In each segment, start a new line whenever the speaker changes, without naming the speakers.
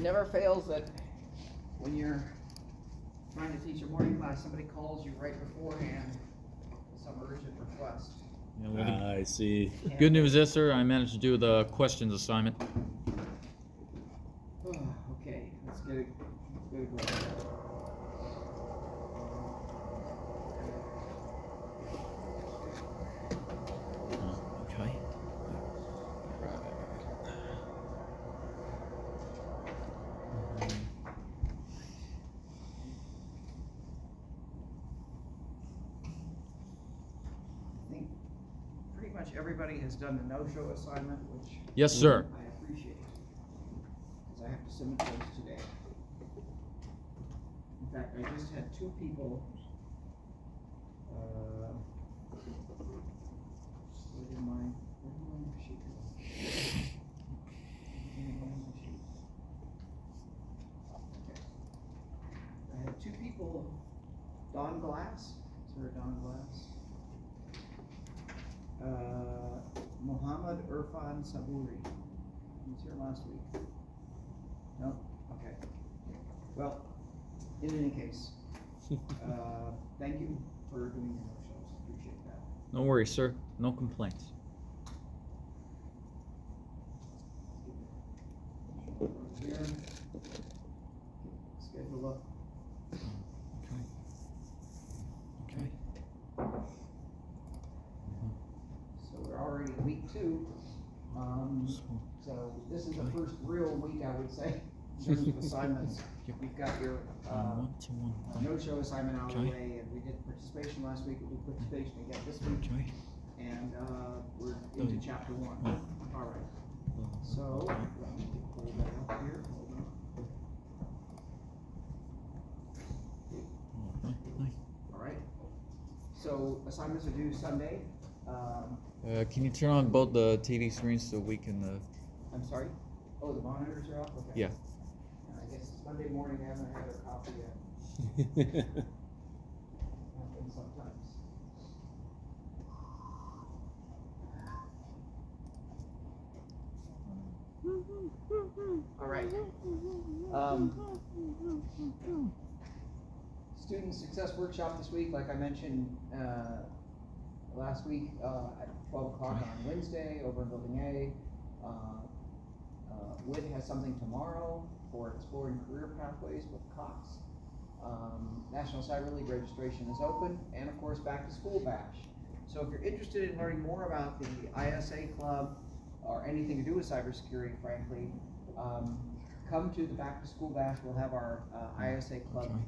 never fails that when you're trying to teach a morning class, somebody calls you right beforehand with some urgent request.
Yeah, well,
I see.
good news is, sir, I managed to do the questions assignment.
Okay, let's get it going.
Okay.
I think pretty much everybody has done the no-show assignment, which
Yes, sir.
I appreciate, because I have to submit those today. In fact, I just had two people, where did my sheet go? Okay. I had two people, Don Glass, Sir Don Glass, Mohammed Irfan Saburi. He was here last week. No? Okay. Well, in any case, thank you for doing your no-shows. Appreciate that.
No worries, sir. No complaints.
Here. Schedule up.
Okay.
So we're already in week 2. So this is the first real week, I would say, in terms of assignments. We've got your no-show assignment out of the way, and we did participation last week. We'll do participation again this week, and we're into chapter 1. All right. So let me pull that up here. Hold on. All right. So assignments are due Sunday.
Can you turn on both the TV screens so we can?
I'm sorry? Oh, the monitors are off? Okay.
Yeah.
I guess it's Monday morning, I haven't had their coffee yet. Happens sometimes. All right. Student Success Workshop this week, like I mentioned last week, at 12 o'clock on Wednesday over in Building A. WIT has something tomorrow for exploring career pathways with Cox. National Cyber League registration is open, and of course Back to School Bash. So if you're interested in learning more about the ISA Club or anything to do with cybersecurity, frankly, come to the Back to School Bash. We'll have our ISA Club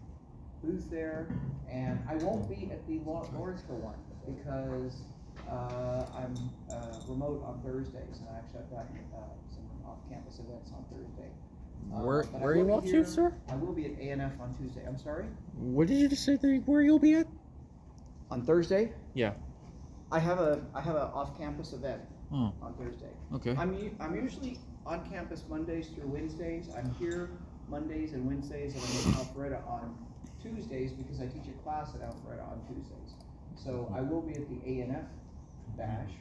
booth there, and I won't be at the Lawrenceville one because I'm remote on Thursdays, and actually I've got some off-campus events on Thursday.
Where are you off to, sir?
I will be at ANF on Tuesday. I'm sorry?
What did you just say where you'll be at?
On Thursday?
Yeah.
I have a off-campus event on Thursday.
Okay.
I'm usually on campus Mondays through Wednesdays. I'm here Mondays and Wednesdays, and I'm in Alpharetta on Tuesdays because I teach a class at Alpharetta on Tuesdays. So I will be at the ANF Bash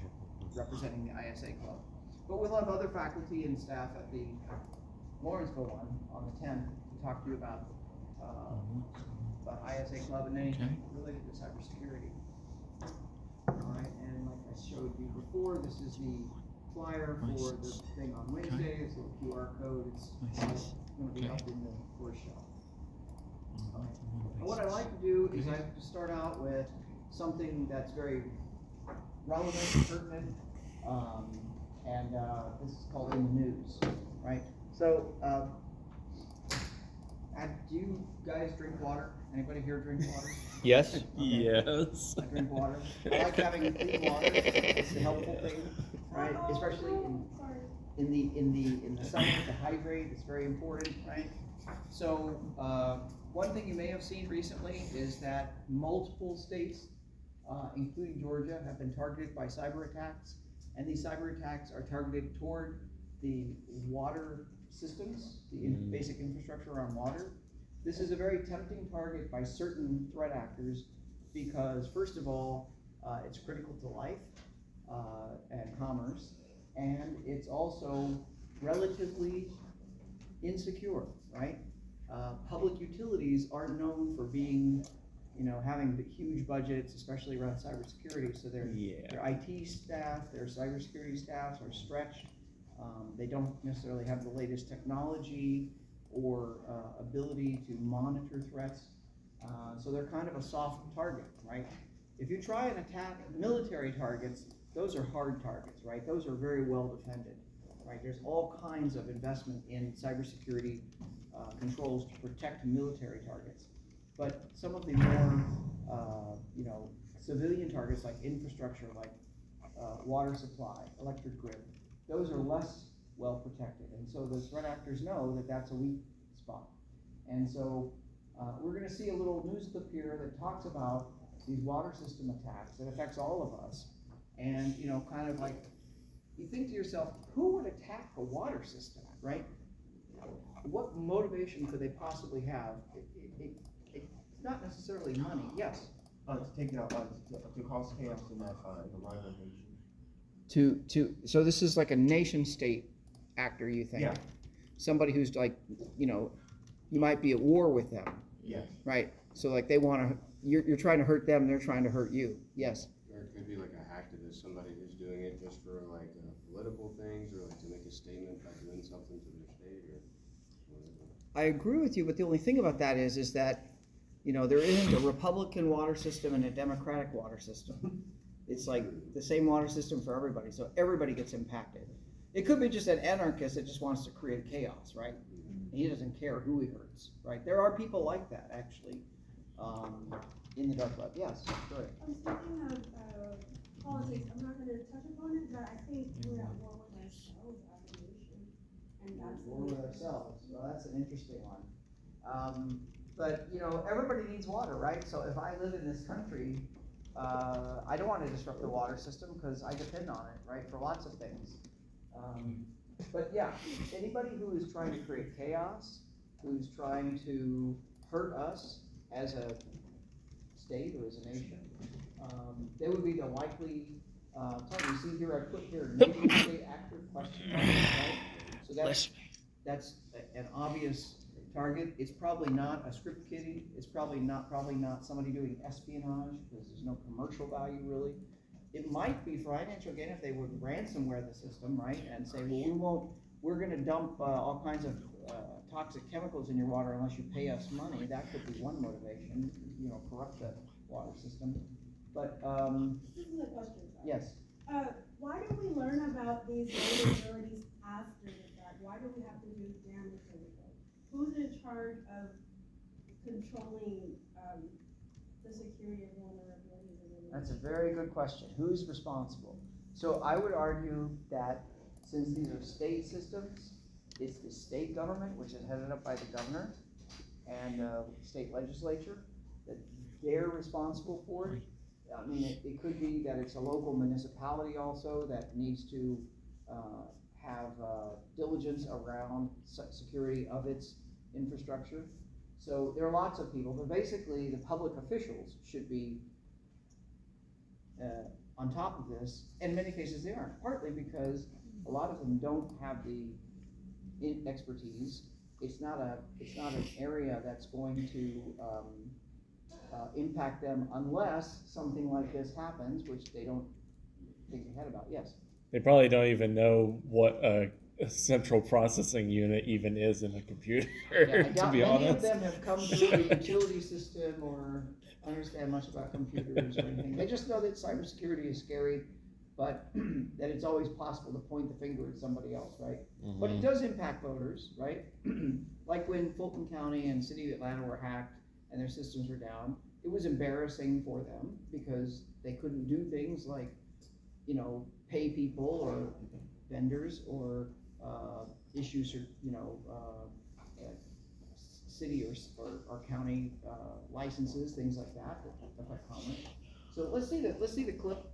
representing the ISA Club. But we'll have other faculty and staff at the Lawrenceville one on the 10th to talk to you about ISA Club and anything related to cybersecurity. All right, and like I showed you before, this is the flyer for the thing on Wednesday. It's a little QR code. It's going to be up in the course shelf. And what I like to do is I like to start out with something that's very relevant, pertinent, and this is called In the News, right? So, do you guys drink water? Anybody here drink water?
Yes.
Okay.
Yes.
I drink water. I like having clean water. It's a helpful thing, right? Especially in the summer to hydrate. It's very important, right? So, one thing you may have seen recently is that multiple states, including Georgia, have been targeted by cyber attacks, and these cyber attacks are targeted toward the water systems, the basic infrastructure around water. This is a very tempting target by certain threat actors because, first of all, it's critical to life and commerce, and it's also relatively insecure, right? Public utilities aren't known for being, having huge budgets, especially around cybersecurity. So their IT staff, their cybersecurity staffs are stretched. They don't necessarily have the latest technology or ability to monitor threats. So they're kind of a soft target, right? If you try and attack military targets, those are hard targets, right? Those are very well defended, right? There's all kinds of investment in cybersecurity controls to protect military targets. But some of the more, civilian targets like infrastructure, like water supply, electric grid, those are less well protected. And so the threat actors know that that's a weak spot. And so we're gonna see a little news clip here that talks about these water system attacks that affects all of us. And, kind of like, you think to yourself, who would attack a water system, right? What motivation could they possibly have? It's not necessarily money. Yes?
To take out, to cause chaos in that, in the rival nation.
So this is like a nation state actor, you think?
Yeah.
Somebody who's like, you might be at war with them.
Yes.
Right? So like they want to, you're trying to hurt them, they're trying to hurt you. Yes?
Or it could be like a hacktivist, somebody who's doing it just for like political things or like to make a statement by doing something to their state or whatever.
I agree with you, but the only thing about that is that, there isn't a Republican water system and a Democratic water system. It's like the same water system for everybody, so everybody gets impacted. It could be just an anarchist that just wants to create chaos, right? He doesn't care who he hurts, right? There are people like that, actually, in the dark web. Yes, go ahead.
I'm thinking of politics. I'm not going to touch upon it, but I think we're at war with ourselves as a nation, and that's
War with ourselves. Well, that's an interesting one. But everybody needs water, right? So if I live in this country, I don't want to disrupt the water system because I depend on it, right, for lots of things. But yeah, anybody who is trying to create chaos, who's trying to hurt us as a state or as a nation, they would be the likely target. You see here, I put here nation state actor question mark, right? So that's an obvious target. It's probably not a script kiddie. It's probably not somebody doing espionage because there's no commercial value really. It might be financial gain if they would ransomware the system, right? And say, well, we're going to dump all kinds of toxic chemicals in your water unless you pay us money. That could be one motivation, corrupt the water system. But
This is a question, sorry.
yes.
Why do we learn about these vulnerabilities after the fact? Why do we have to do damage control? Who's in charge of controlling the security of vulnerabilities?
That's a very good question. Who's responsible? So I would argue that since these are state systems, it's the state government, which is headed up by the governor and state legislature, that they're responsible for it. I mean, it could be that it's a local municipality also that needs to have diligence around security of its infrastructure. So there are lots of people, but basically the public officials should be on top of this. In many cases they aren't, partly because a lot of them don't have the expertise. It's not an area that's going to impact them unless something like this happens, which they don't think ahead about. Yes?
They probably don't even know what a central processing unit even is in a computer,
Yeah, I
to
doubt
be
many
honest.
of them have come through the utility system or understand much about computers or anything. They just know that cybersecurity is scary, but that it's always possible to point the finger at somebody else, right?
Mm-hmm.
But it does impact voters, right? Like when Fulton County and City of Atlanta were hacked and their systems were down, it was embarrassing for them because they couldn't do things like, pay people or vendors or issue, city or county licenses, things like that affect commerce. So let's see the clip,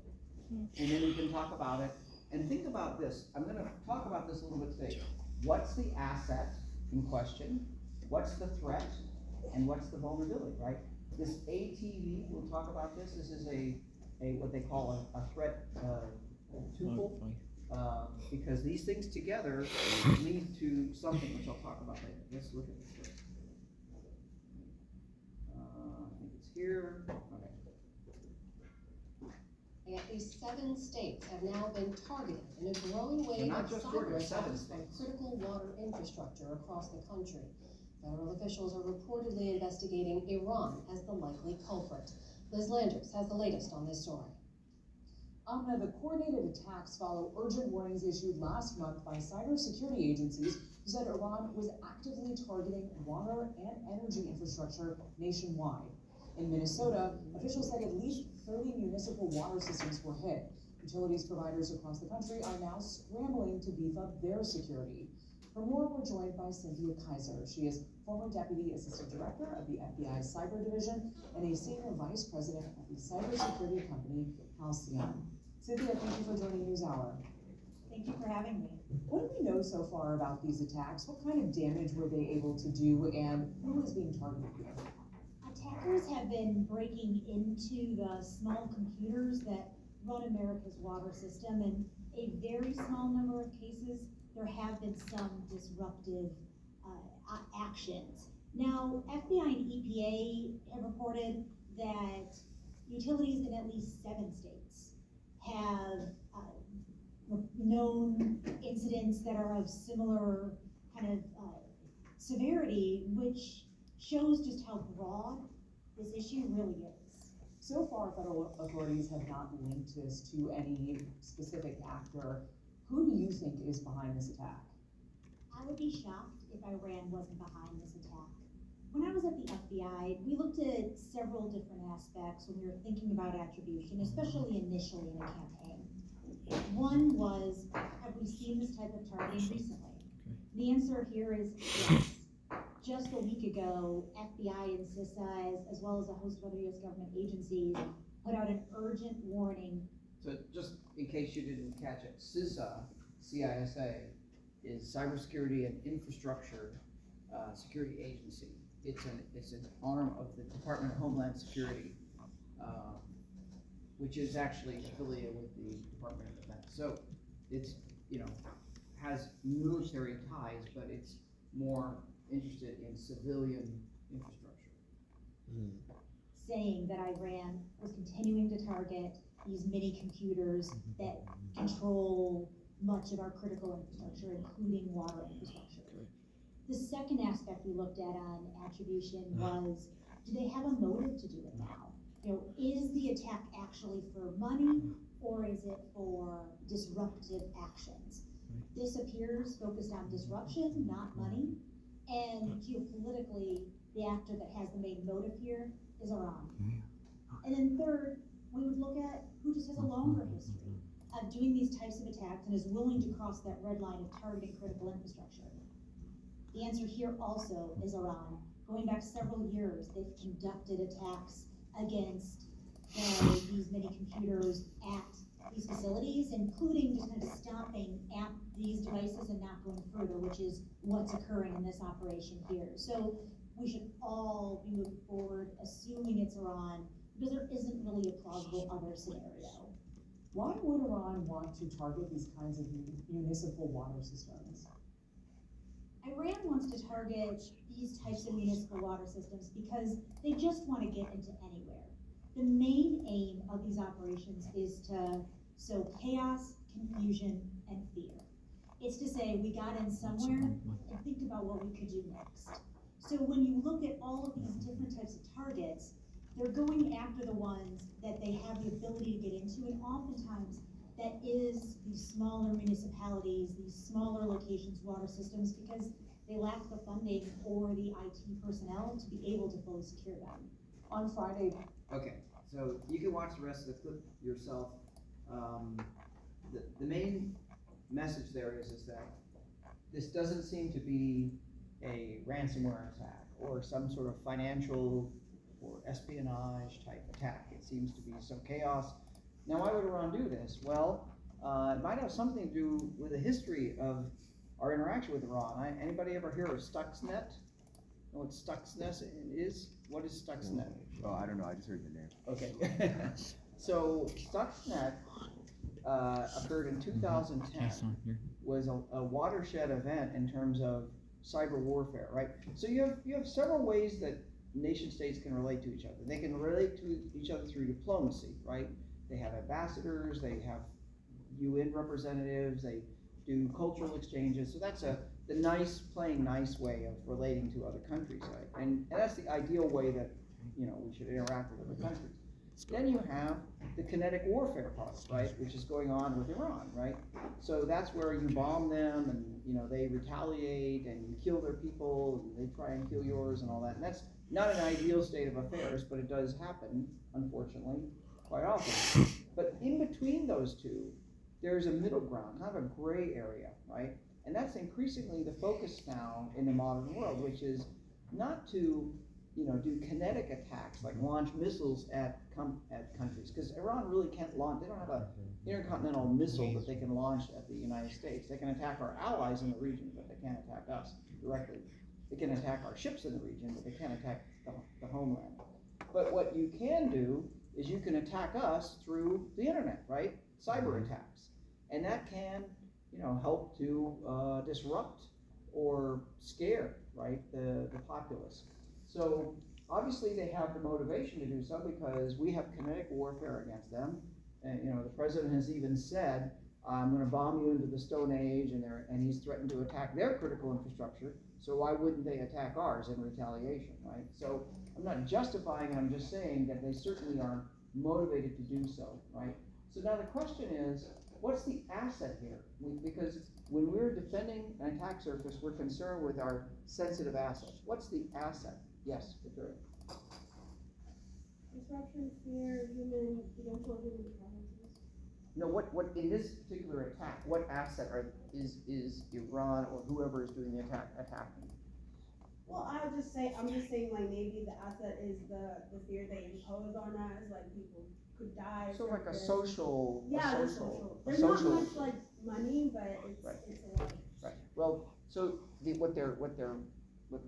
and then we can talk about it. And think about this. I'm going to talk about this a little bit today. What's the asset in question? What's the threat? And what's the vulnerability, right? This ATV, we'll talk about this. This is a what they call a threat tuple. Because these things together lead to something which I'll talk about later. Let's look at this first. I think it's here. Okay.
At least 7 states have now been targeted in a growing wave
not
of
just
cyber
Georgia, 7
attacks on
states.
critical water infrastructure across the country. Federal officials are reportedly investigating Iran as the likely culprit. Liz Landers has the latest on this story.
Amna, the coordinated attacks follow urgent warnings issued last month by cybersecurity agencies who said Iran was actively targeting water and energy infrastructure nationwide. In Minnesota, officials said at least 30 municipal water systems were hit. Utilities providers across the country are now scrambling to beef up their security. For more, we're joined by Cynthia Kaiser. She is former Deputy Assistant Director of the FBI Cyber Division and a Senior Vice President of the cybersecurity company Halcyon. Cynthia, thank you for joining NewsHour.
Thank you for having me.
What do we know so far about these attacks? What kind of damage were they able to do, and who is being targeted here?
Attackers have been breaking into the small computers that run America's water system. In a very small number of cases, there have been some disruptive actions. Now, FBI and EPA have reported that utilities in at least 7 states have known incidents that are of similar kind of severity, which shows just how broad this issue really is.
So far, federal authorities have not linked this to any specific actor. Who do you think is behind this attack?
I would be shocked if Iran wasn't behind this attack. When I was at the FBI, we looked at several different aspects when we were thinking about attribution, especially initially in a campaign. One was, have we seen this type of targeting recently? The answer here is yes. Just a week ago, FBI and CISA, as well as a host of other U.S. government agencies, put out an urgent warning.
So just in case you didn't catch it, CISA, CISA, is Cybersecurity and Infrastructure Security Agency. It's an arm of the Department of Homeland Security, which is actually affiliated with the Department of Defense. So it's, has military ties, but it's more interested in civilian infrastructure.
Saying that Iran was continuing to target these mini computers that control much of our critical infrastructure, including water infrastructure. The second aspect we looked at on attribution was, do they have a motive to do it now? Is the attack actually for money, or is it for disruptive actions? This appears focused on disruption, not money. And geopolitically, the actor that has the main motive here is Iran. And then third, we would look at who just has a longer history of doing these types of attacks and is willing to cross that red line of targeting critical infrastructure. The answer here also is Iran. Going back several years, they've conducted attacks against these mini computers at these facilities, including just kind of stopping at these devices and not going further, which is what's occurring in this operation here. So we should all be moving forward, assuming it's Iran, because there isn't really a plausible other scenario.
Why would Iran want to target these kinds of municipal water systems?
Iran wants to target these types of municipal water systems because they just want to get into anywhere. The main aim of these operations is to sow chaos, confusion, and fear. It's to say we got in somewhere and think about what we could do next. So when you look at all of these different types of targets, they're going after the ones that they have the ability to get into, and oftentimes that is these smaller municipalities, these smaller locations, water systems, because they lack the funding or the IT personnel to be able to fully secure them.
On Friday.
Okay, so you can watch the rest of the clip yourself. The main message there is that this doesn't seem to be a ransomware attack or some sort of financial or espionage type attack. It seems to be some chaos. Now, why would Iran do this? Well, it might have something to do with the history of our interaction with Iran. Anybody ever hear of Stuxnet? Know what Stuxnet is? What is Stuxnet?
Oh, I don't know. I just heard the name.
Okay. So Stuxnet occurred in 2010 was a watershed event in terms of cyber warfare, right? So you have several ways that nation states can relate to each other. They can relate to each other through diplomacy, right? They have ambassadors, they have UN representatives, they do cultural exchanges. So that's the nice, playing nice way of relating to other countries, right? And that's the ideal way that, you know, we should interact with other countries. Then you have the kinetic warfare part, right, which is going on with Iran, right? So that's where you bomb them and, you know, they retaliate and you kill their people and they try and kill yours and all that. And that's not an ideal state of affairs, but it does happen, unfortunately, quite often. But in between those two, there's a middle ground, kind of a gray area, right? And that's increasingly the focus now in the modern world, which is not to, you know, do kinetic attacks, like launch missiles at countries, because Iran really can't launch, they don't have an intercontinental missile that they can launch at the United States. They can attack our allies in the region, but they can't attack us directly. They can attack our ships in the region, but they can't attack the homeland. But what you can do is you can attack us through the internet, right? Cyber attacks. And that can, you know, help to disrupt or scare, right, the populace. So obviously they have the motivation to do so because we have kinetic warfare against them. And, you know, the president has even said, I'm going to bomb you into the Stone Age, and he's threatened to attack their critical infrastructure. So why wouldn't they attack ours in retaliation, right? So I'm not justifying it, I'm just saying that they certainly are motivated to do so, right? So now the question is, what's the asset here? Because when we're defending an attack surface, we're concerned with our sensitive assets. What's the asset? Yes, Victoria.
Disruption, fear, eventual human casualties.
No, what in this particular attack, what asset is Iran or whoever is doing the attacking?
Well, I'm just saying, like, maybe the asset is the fear they impose on us, like people could die.
So like a
this.
social.
Yeah,
a
the
social.
There's
a
not
social
much like money, but it's
right.
it's a lot.
Right. Well, so what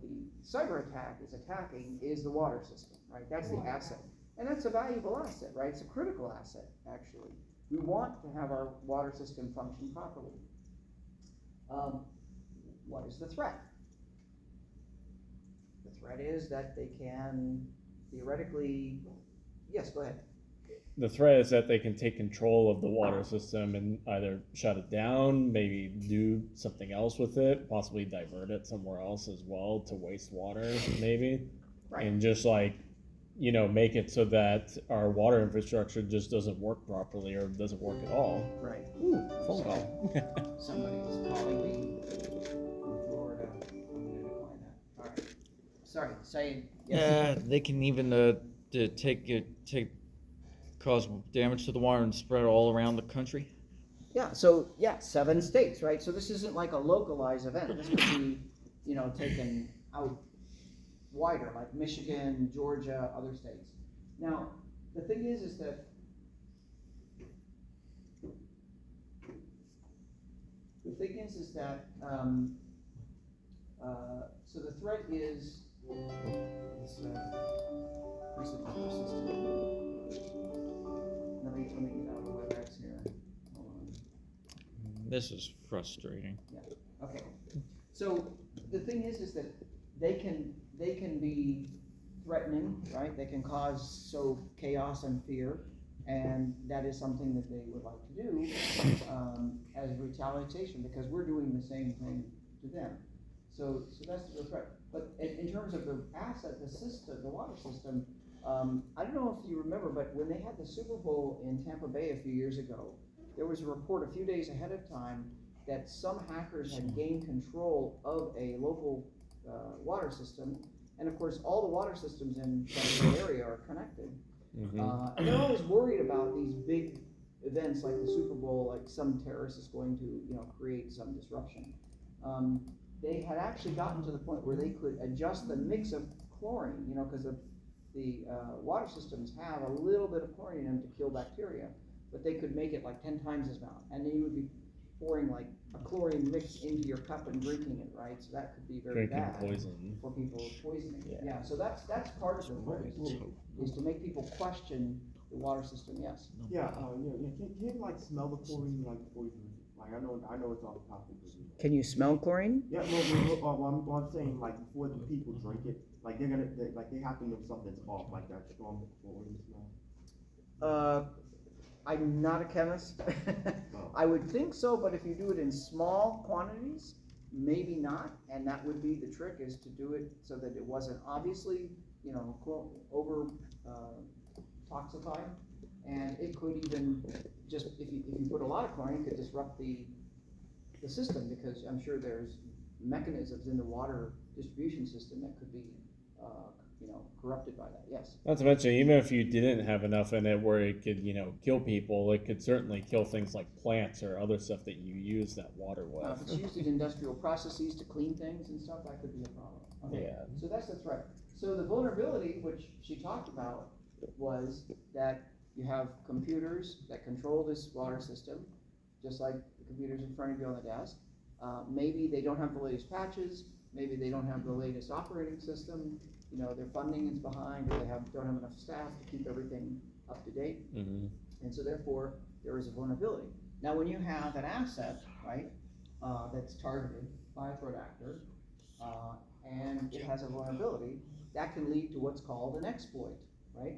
the cyber attack is attacking is the water system, right? That's the asset, and that's a valuable asset, right? It's a critical asset, actually. We want to have our water system function properly. What is the threat? The threat is that they can theoretically, yes, go ahead.
The threat is that they can take control of the water system and either shut it down, maybe do something else with it, possibly divert it somewhere else as well to wastewater, maybe.
Right.
And just like, you know, make it so that our water infrastructure just doesn't work properly or doesn't work at all.
Right.
Ooh, phone call.
Somebody is calling me from Florida. I'm going to decline that. All right. Sorry, saying.
Yeah, they can even cause damage to the water and spread all around the country.
Yeah, so, 7 states, right? So this isn't like a localized event. This could be, you know, taken out wider, like Michigan, Georgia, other states. Now, the thing is that so the threat is this persistent. Let me get out of the WebEx here. Hold on.
This is frustrating.
Yeah. Okay. So the thing is that they can be threatening, right? They can cause chaos and fear, and that is something that they would like to do as retaliation because we're doing the same thing to them. So that's the threat. But in terms of the asset, the system, the water system, I don't know if you remember, but when they had the Super Bowl in Tampa Bay a few years ago, there was a report a few days ahead of time that some hackers had gained control of a local water system, and of course all the water systems in the area are connected. Mm-hmm. And they're always worried about these big events like the Super Bowl, like some terrorist is going to, you know, create some disruption. They had actually gotten to the point where they could adjust the mix of chlorine, you know, because the water systems have a little bit of chlorine in them to kill bacteria, but they could make it like 10 times as amount, and then you would be pouring like a chlorine mix into your cup and drinking it, right? So that could be very bad
poison.
for people with poisoning. Yeah. So that's part of the threat is to make people question the water system, yes.
Yeah, can you like smell the chlorine like before you drink it? Like I know it's off topic, but
Can you smell chlorine?
yeah, I'm saying like before the people drink it, like they have to know something's off, like that strong chlorine smell.
I'm not a chemist. I would think so, but if you do it in small quantities, maybe not, and that would be the trick, is to do it so that it wasn't obviously, over toxified, and it could even just, if you put a lot of chlorine, it could disrupt the system, because I'm sure there's mechanisms in the water distribution system that could be, corrupted by that, yes.
Not to mention, even if you didn't have enough in it where it could, kill people, it could certainly kill things like plants or other stuff that you use that water with.
If it's used in industrial processes to clean things and stuff, that could be a problem. Okay.
Yeah.
So that's right. So the vulnerability, which she talked about, was that you have computers that control this water system, just like the computers in front of you on the desk. Maybe they don't have the latest patches, maybe they don't have the latest operating system, their funding is behind, or they don't have enough staff to keep everything up to date.
Mm-hmm.
And so therefore, there is a vulnerability. Now, when you have an asset, right, that's targeted by a threat actor, and it has a vulnerability, that can lead to what's called an exploit, right?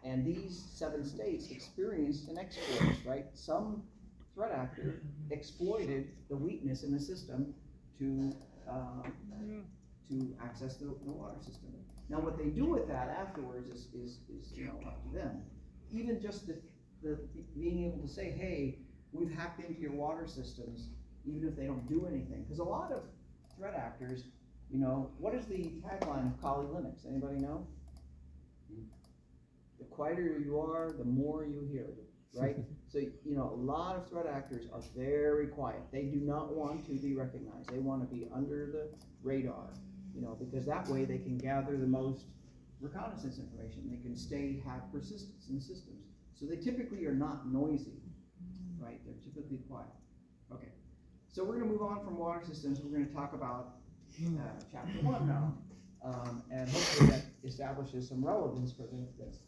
And these 7 states experienced an exploit, right? Some threat actor exploited the weakness in the system to access the water system. Now, what they do with that afterwards is up to them. Even just the being able to say, hey, we've hacked into your water systems, even if they don't do anything. Because a lot of threat actors, what is the tagline of Kali Linux? Anybody know? The quieter you are, the more you hear, right? So, a lot of threat actors are very quiet. They do not want to be recognized. They want to be under the radar, because that way they can gather the most reconnaissance information. They can have persistence in systems. So they typically are not noisy, right? They're typically quiet. Okay, so we're going to move on from water systems. We're going to talk about chapter 1 now, and hopefully that establishes some relevance for this.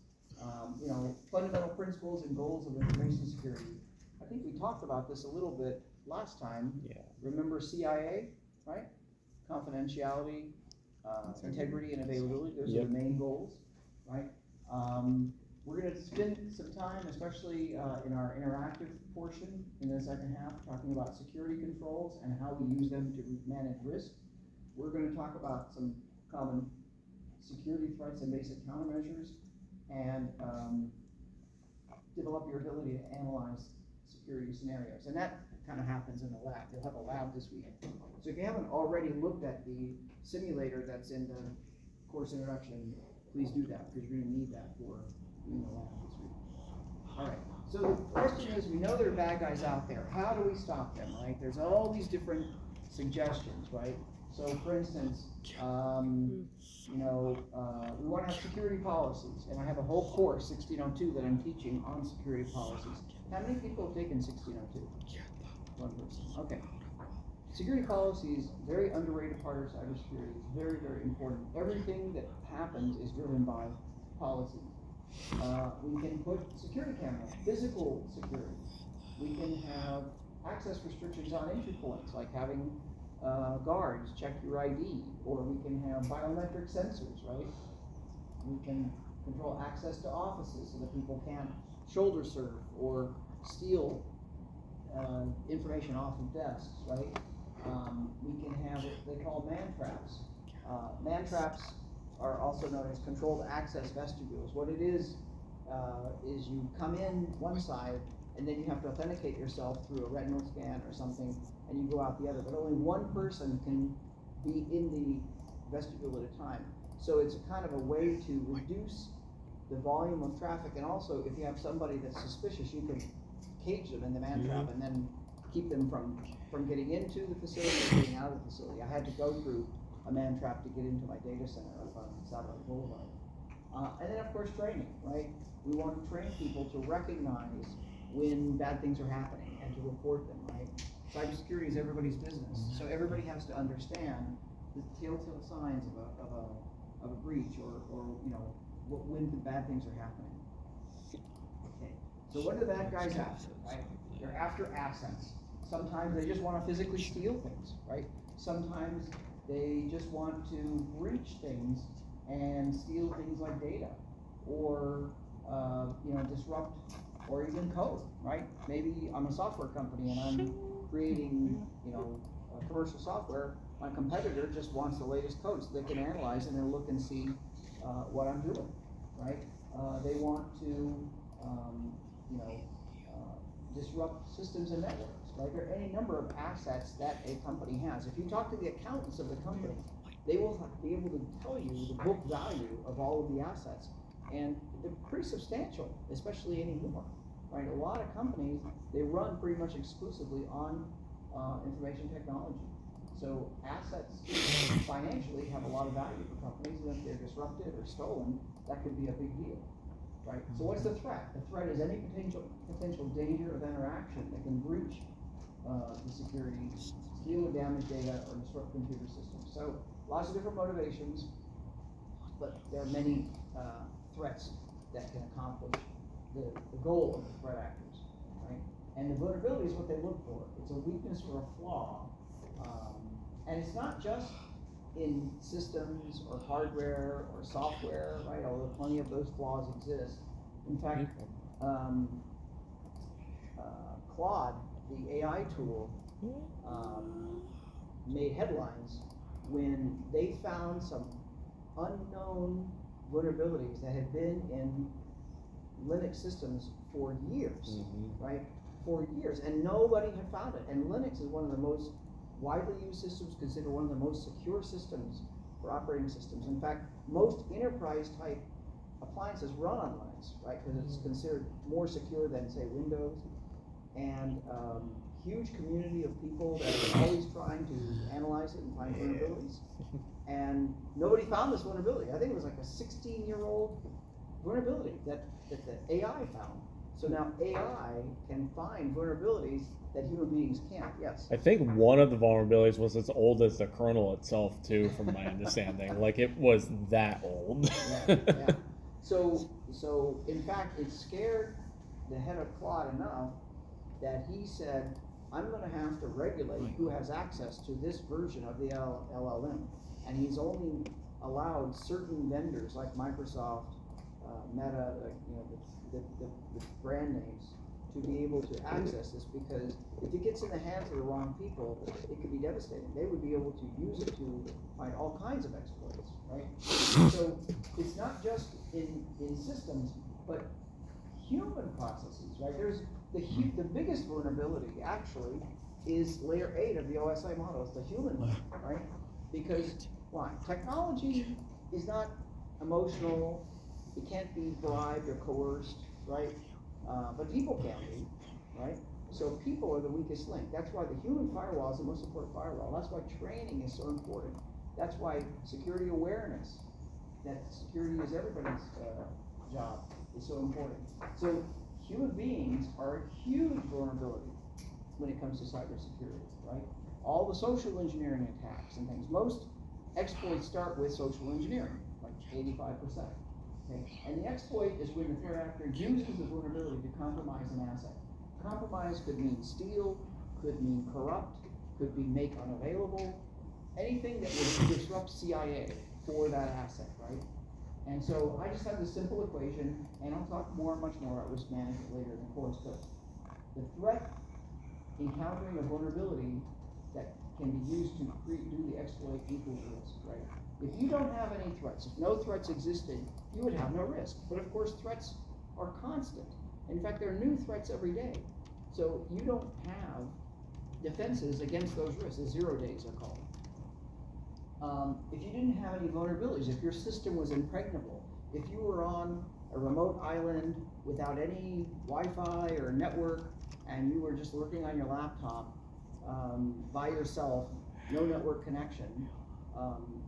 Fundamental principles and goals of information security. I think we talked about this a little bit last time.
Yeah.
Remember CIA, right? Confidentiality, integrity, and availability. Those are the main goals, right? We're going to spend some time, especially in our interactive portion in the second half, talking about security controls and how we use them to manage risk. We're going to talk about some common security threats and basic countermeasures, and develop your ability to analyze security scenarios. And that kind of happens in the lab. You'll have a lab this week. So if you haven't already looked at the simulator that's in the course introduction, please do that, because you're going to need that for doing the lab this week. All right, so the question is, we know there are bad guys out there. How do we stop them, right? There's all these different suggestions, right? So for instance, we want to have security policies, and I have a whole course, 1602, that I'm teaching on security policies. How many people have taken 1602? One person. Okay. Security policies, very underrated part of cybersecurity. It's very, very important. Everything that happens is driven by policy. We can put security cameras, physical security. We can have access restrictions on entry points, like having guards check your ID, or we can have biometric sensors, right? We can control access to offices so that people can't shoulder surf or steal information off of desks, right? We can have what they call man traps. Man traps are also known as controlled access vestibules. What it is you come in one side, and then you have to authenticate yourself through a retinal scan or something, and you go out the other. But only one person can be in the vestibule at a time. So it's a kind of a way to reduce the volume of traffic, and also if you have somebody that's suspicious, you can cage them in the man trap and then keep them from getting into the facility or getting out of the facility. I had to go through a man trap to get into my data center up on Satellite Boulevard. And then of course training, right? We want to train people to recognize when bad things are happening and to report them, right? Cybersecurity is everybody's business, so everybody has to understand the telltale signs of a breach, or when the bad things are happening. So what are the bad guys after, right? They're after assets. Sometimes they just want to physically steal things, right? Sometimes they just want to breach things and steal things like data, or disrupt, or even code, right? Maybe I'm a software company and I'm creating, commercial software. My competitor just wants the latest code so they can analyze it and look and see what I'm doing, right? They want to, disrupt systems and networks, right? There are any number of assets that a company has. If you talk to the accountants of the company, they will be able to tell you the book value of all of the assets. And they're pretty substantial, especially anymore, right? A lot of companies, they run pretty much exclusively on information technology. So assets financially have a lot of value for companies, and if they're disrupted or stolen, that could be a big deal, right? So what's the threat? The threat is any potential danger of interaction that can breach the security, steal or damage data, or disrupt computer systems. So lots of different motivations, but there are many threats that can accomplish the goal of the threat actors, right? And the vulnerability is what they look for. It's a weakness or a flaw. And it's not just in systems or hardware or software, right? Although plenty of those flaws exist. In fact, Claude, the AI tool, made headlines when they found some unknown vulnerabilities that had been in Linux systems for years, right? For years, and nobody had found it. And Linux is one of the most widely used systems, considered one of the most secure systems for operating systems. In fact, most enterprise type appliances run on Linux, right? Because it's considered more secure than, say, Windows. And huge community of people that are always trying to analyze it and find vulnerabilities. And nobody found this vulnerability. I think it was like a 16-year-old vulnerability that the AI found. So now AI can find vulnerabilities that human beings can't. Yes.
I think one of the vulnerabilities was as old as the kernel itself, too, from my understanding. Like, it was that old.
Yeah. So in fact, it scared the head of Claude enough that he said, I'm going to have to regulate who has access to this version of the LLM. And he's only allowed certain vendors like Microsoft, Meta, the brand names, to be able to access this, because if it gets in the hands of the wrong people, it could be devastating. They would be able to use it to find all kinds of exploits, right? So it's not just in systems, but human processes, right? There's the biggest vulnerability actually is layer 8 of the OSI model. It's the human layer, right? Because why? Technology is not emotional. It can't be bribed or coerced, right? But people can be, right? So people are the weakest link. That's why the human firewall is the most important firewall. That's why training is so important. That's why security awareness, that security is everybody's job, is so important. So human beings are a huge vulnerability when it comes to cybersecurity, right? All the social engineering attacks and things. Most exploits start with social engineering, like 85%. Okay? And the exploit is when the threat actor uses the vulnerability to compromise an asset. Compromise could mean steal, could mean corrupt, could be make unavailable, anything that would disrupt CIA for that asset, right? And so I just have this simple equation, and I'll talk much more about risk management later in the course, but the threat encountering a vulnerability that can be used to do the exploit equals risk, right? If you don't have any threats, if no threats existed, you would have no risk. But of course, threats are constant. In fact, there are new threats every day. So you don't have defenses against those risks. The 0 days are called. If you didn't have any vulnerabilities, if your system was impregnable, if you were on a remote island without any Wi-Fi or network, and you were just working on your laptop by yourself, no network connection,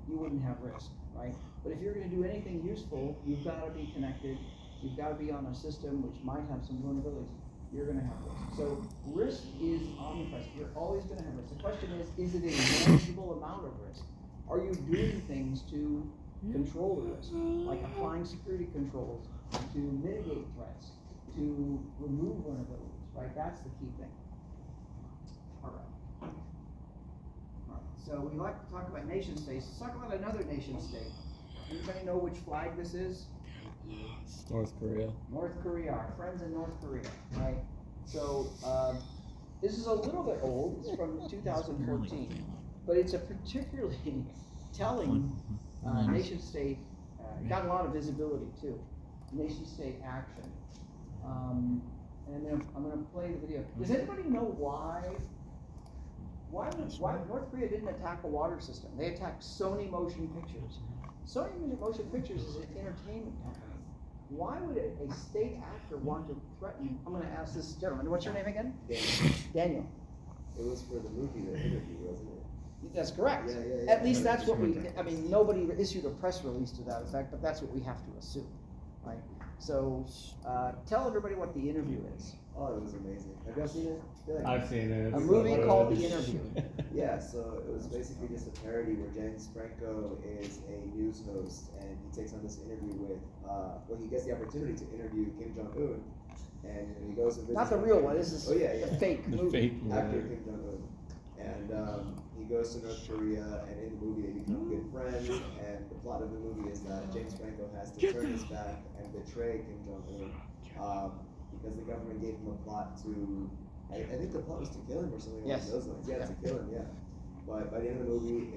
you wouldn't have risk, right? But if you're going to do anything useful, you've got to be connected. You've got to be on a system which might have some vulnerabilities. You're going to have risk. So risk is omnipresent. You're always going to have risk. The question is it a manageable amount of risk? Are you doing things to control the risk, like applying security controls to mitigate threats, to remove vulnerabilities, right? That's the key thing. All right. So we like to talk about nation states. Let's talk about another nation state. Anybody know which flag this is?
North Korea.
North Korea, our friends in North Korea, right? So this is a little bit old. It's from 2014, but it's a particularly telling nation state. Got a lot of visibility too. Nation state action. And then I'm going to play the video. Does anybody know why North Korea didn't attack a water system? They attacked Sony Motion Pictures. Sony Motion Pictures is an entertainment company. Why would a state actor want to threaten? I'm going to ask this gentleman. What's your name again? Daniel.
It was for the movie, the interview, wasn't it?
That's correct.
Yeah.
At least that's what we, I mean, nobody issued a press release to that effect, but that's what we have to assume, right? So, tell everybody what the interview is.
Oh, it was amazing. Have y'all seen it?
I've seen it.
A movie called The Interview.
Yeah, so it was basically just a parody where James Franco is a news host and he takes on this interview with, well, he gets the opportunity to interview Kim Jong-un, and he goes and visits.
Not the real one, this is
the
fake
The
movie.
fake
Actor Kim Jong-un. And he goes to North Korea, and in the movie they become good friends, and the plot of the movie is that James Franco has to turn his back and betray Kim Jong-un, because the government gave him a plot to, I think the plot was to kill him or something along those lines. Yeah, to kill him, yeah. But by the end of the movie,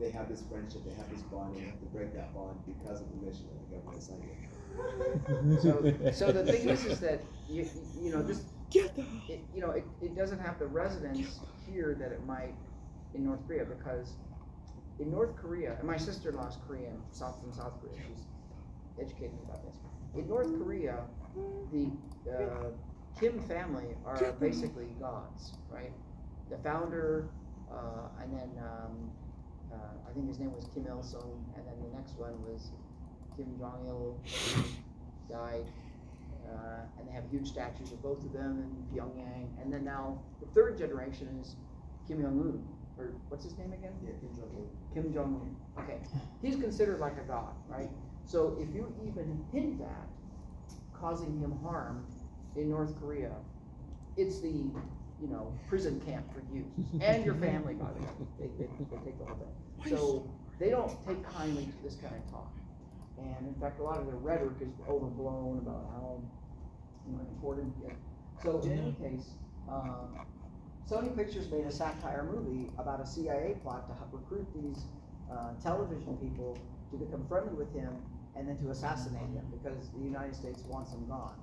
they have this friendship, they have this bond, and they have to break that bond because of the mission that the government assigned him.
So the thing is that you know this, it doesn't have the resonance here that it might in North Korea, because in North Korea, and my sister-in-law's Korean, from South Korea, she's educated me about this. In North Korea, the Kim family are basically gods, right? The founder, and then I think his name was Kim Il Sung, and then the next one was Kim Jong Il, died, and they have huge statues of both of them in Pyongyang. And then now the third generation is Kim Jong Un, or what's his name again?
Yeah, Kim Jong-un.
Kim Jong Un. Okay, he's considered like a god, right? So if you even hint at causing him harm in North Korea, it's the prison camp for you and your family. By the way, they take the whole thing. So they don't take kindly to this kind of talk. And in fact, a lot of their rhetoric is overblown about how important it is. So in any case, Sony Pictures made a satire movie about a CIA plot to recruit these television people to become friendly with him and then to assassinate him because the United States wants him gone.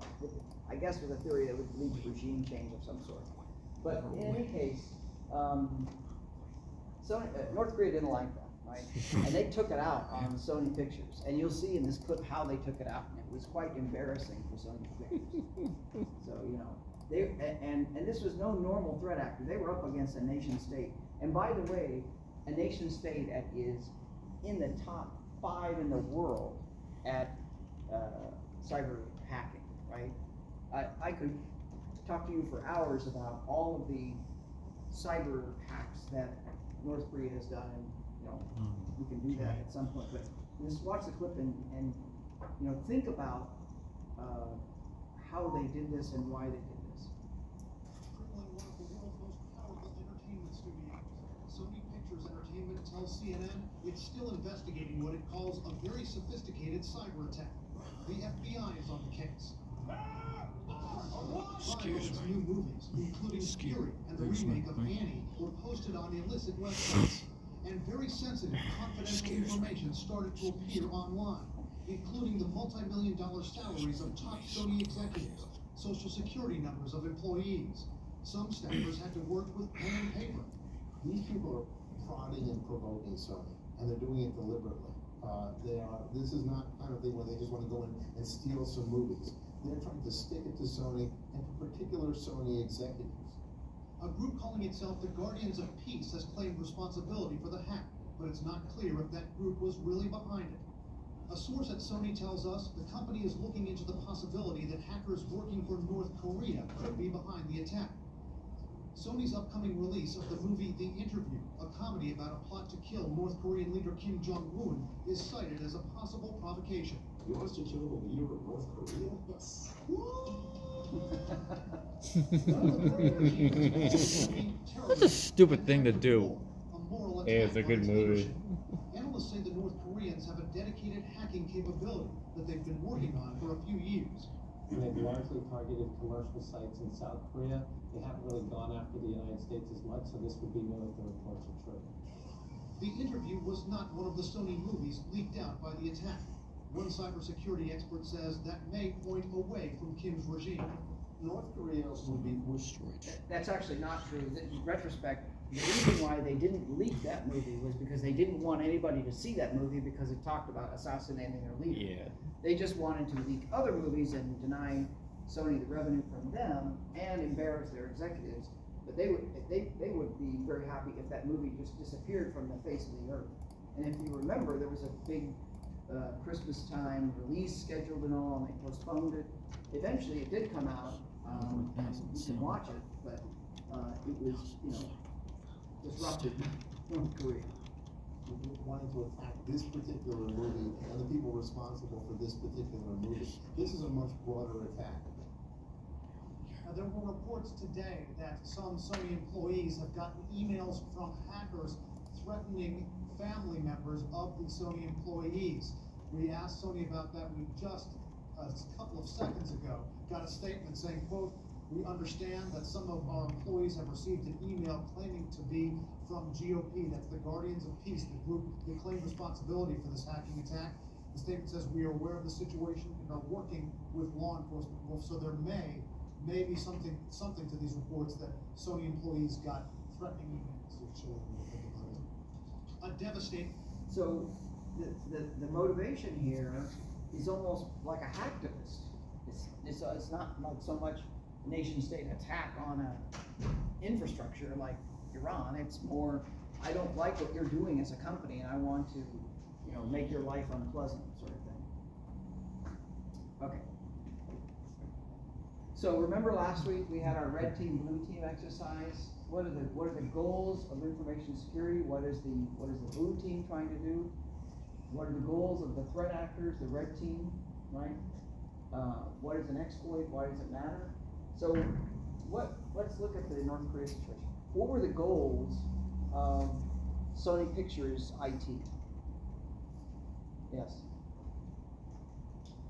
I guess with a theory that would lead to regime change of some sort. But in any case, North Korea didn't like that, right? And they took it out on Sony Pictures. And you'll see in this clip how they took it out. And it was quite embarrassing for Sony Pictures. So, and this was no normal threat actor. They were up against a nation state. And by the way, a nation state that is in the top 5 in the world at cyber hacking, right? I could talk to you for hours about all of the cyber hacks that North Korea has done, and we can do that at some point. But just watch the clip and think about how they did this and why they did this.
Crippling one of the world's most powerful entertainment studios, Sony Pictures Entertainment tells CNN it's still investigating what it calls a very sophisticated cyber attack. The FBI is on the case. Five of its new movies, including Fury and the remake of Annie, were posted on illicit websites, and very sensitive, confidential information started to appear online, including the multi-million-dollar salaries of top Sony executives, social security numbers of employees. Some staffers had to work with pen and paper.
These people are prodding and provoking Sony, and they're doing it deliberately. This is not kind of thing where they just want to go in and steal some movies. They're trying to stick it to Sony and to particular Sony executives.
A group calling itself the Guardians of Peace has claimed responsibility for the hack, but it's not clear if that group was really behind it. A source at Sony tells us the company is looking into the possibility that hackers working for North Korea could be behind the attack. Sony's upcoming release of the movie The Interview, a comedy about a plot to kill North Korean leader Kim Jong-un, is cited as a possible provocation.
You want us to kill the leader of North Korea?
Yes.
That's a stupid thing to do.
Yeah, it's a good movie.
Analysts say the North Koreans have a dedicated hacking capability that they've been working on for a few years.
They've largely targeted commercial sites in South Korea. They haven't really gone after the United States as much, so this would be new if the reports are true.
The Interview was not one of the Sony movies leaked out by the attack. One cybersecurity expert says that may point away from Kim's regime.
North Korea would be destroyed.
That's actually not true. In retrospect, the reason why they didn't leak that movie was because they didn't want anybody to see that movie because it talked about assassinating their leader.
Yeah.
They just wanted to leak other movies and deny Sony the revenue from them and embarrass their executives. But they would be very happy if that movie just disappeared from the face of the earth. And if you remember, there was a big Christmas time release scheduled and all, and they postponed it. Eventually, it did come out. And you can watch it, but it was, disrupted North Korea.
Wanting to attack this particular movie and the people responsible for this particular movie. This is a much broader attack.
Now, there were reports today that some Sony employees have gotten emails from hackers threatening family members of the Sony employees. We asked Sony about that. We just, a couple of seconds ago, got a statement saying, quote, "We understand that some of our employees have received an email claiming to be from GOP, that's the Guardians of Peace, the group that claimed responsibility for this hacking attack. The statement says we are aware of the situation and are working with law enforcement." Well, so there may be something to these reports that Sony employees got threatening emails. A devastating.
So the motivation here is almost like a hacktivist. It's not like so much a nation state attack on a infrastructure like Iran. It's more, I don't like what you're doing as a company and I want to, make your life unpleasant sort of thing. Okay. So remember last week we had our red team, blue team exercise. What are the goals of information security? What is the blue team trying to do? What are the goals of the threat actors, the red team, right? What is an exploit? Why does it matter? So let's look at the North Korea situation. What were the goals of Sony Pictures IT? Yes.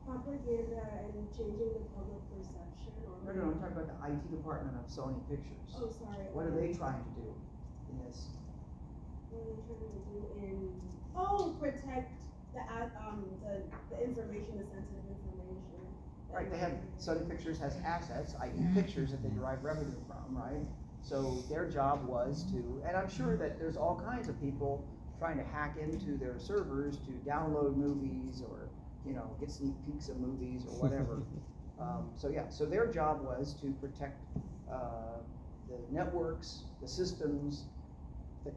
Propaganda and changing the public perception.
No, I'm talking about the IT department of Sony Pictures.
Oh, sorry.
What are they trying to do in this?
What are they trying to do protect the information, the sensitive information.
Right, Sony Pictures has assets, i.e. pictures that they derive revenue from, right? So their job was to, and I'm sure that there's all kinds of people trying to hack into their servers to download movies or, get sneak peeks of movies or whatever. So their job was to protect the networks, the systems, the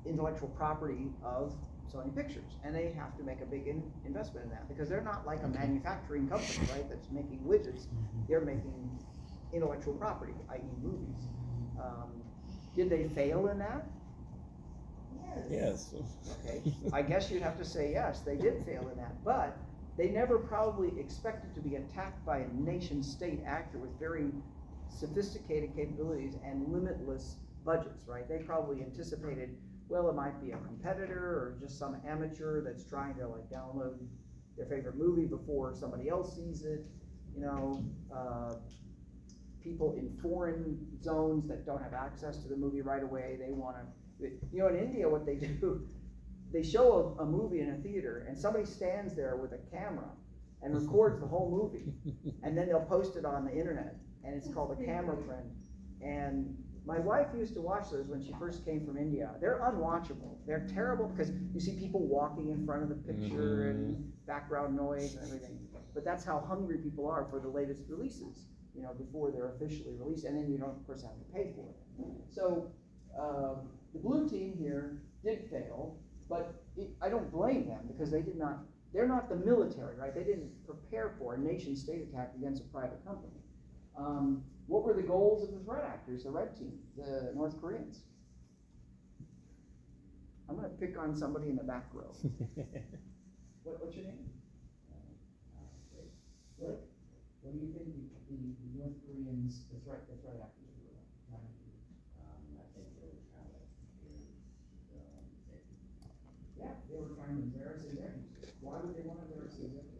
intellectual property of Sony Pictures, and they have to make a big investment in that because they're not like a manufacturing company, right? That's making widgets. They're making intellectual property, i.e. movies. Did they fail in that?
Yes.
Okay, I guess you'd have to say yes, they did fail in that, but they never probably expected to be attacked by a nation state actor with very sophisticated capabilities and limitless budgets, right? They probably anticipated, well, it might be a competitor or just some amateur that's trying to download their favorite movie before somebody else sees it. People in foreign zones that don't have access to the movie right away, they want to, in India what they do, they show a movie in a theater and somebody stands there with a camera and records the whole movie and then they'll post it on the internet and it's called a camera print. And my wife used to watch those when she first came from India. They're unwatchable. They're terrible because you see people walking in front of the picture and background noise and everything. But that's how hungry people are for the latest releases, before they're officially released, and then you don't, of course, have to pay for it. So the blue team here did fail, but I don't blame them because they're not the military, right? They didn't prepare for a nation state attack against a private company. what were the goals of the threat actors, the red team, the North Koreans? I'm gonna pick on somebody in the back row. What's your name? What do you think the North Koreans, the threat actors were trying to do?
I think they were trying to
Yeah, they were trying to embarrass executives. Why would they want to embarrass executives?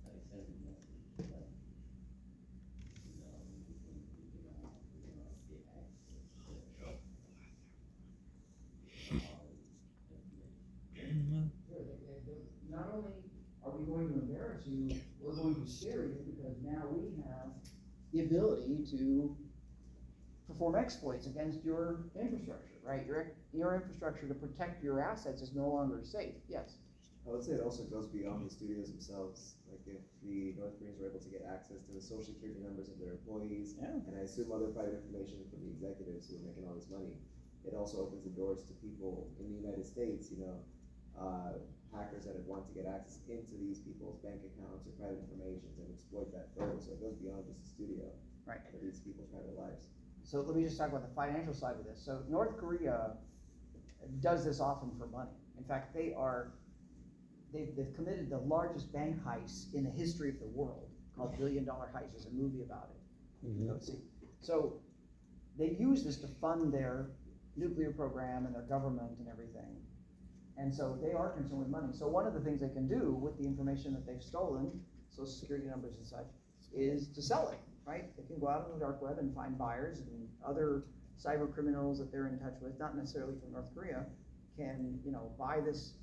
like send a message that, you know, we can get access to
Not only are we going to embarrass you, we're going to scare you because now we have the ability to perform exploits against your infrastructure, right? Your infrastructure to protect your assets is no longer safe. Yes.
I would say it also goes beyond the studios themselves. Like if the North Koreans were able to get access to the social security numbers of their employees,
Yeah.
and I assume other private information from the executives who are making all this money, it also opens the doors to people in the United States, hackers that have wanted to get access into these people's bank accounts or private information and exploit that further. So it goes beyond just the studio.
Right.
For these people's private lives.
So let me just talk about the financial side of this. So North Korea does this often for money. In fact, they've committed the largest bank heist in the history of the world, called $1 Billion Heist. There's a movie about it. You can go see. So they use this to fund their nuclear program and their government and everything. And so they are concerned with money. So one of the things they can do with the information that they've stolen, social security numbers and such, is to sell it, right? They can go out on the dark web and find buyers, and other cyber criminals that they're in touch with, not necessarily from North Korea, can buy this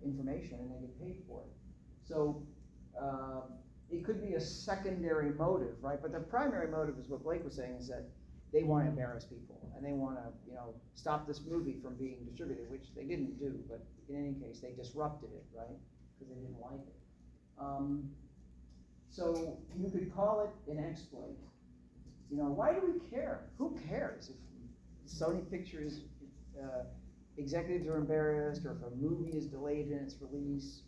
information and they get paid for it. So it could be a secondary motive, right? But the primary motive is what Blake was saying, is that they want to embarrass people and they want to, stop this movie from being distributed, which they didn't do, but in any case, they disrupted it, right? Because they didn't like it. So you could call it an exploit. Why do we care? Who cares if Sony Pictures executives are embarrassed, or if a movie is delayed in its release?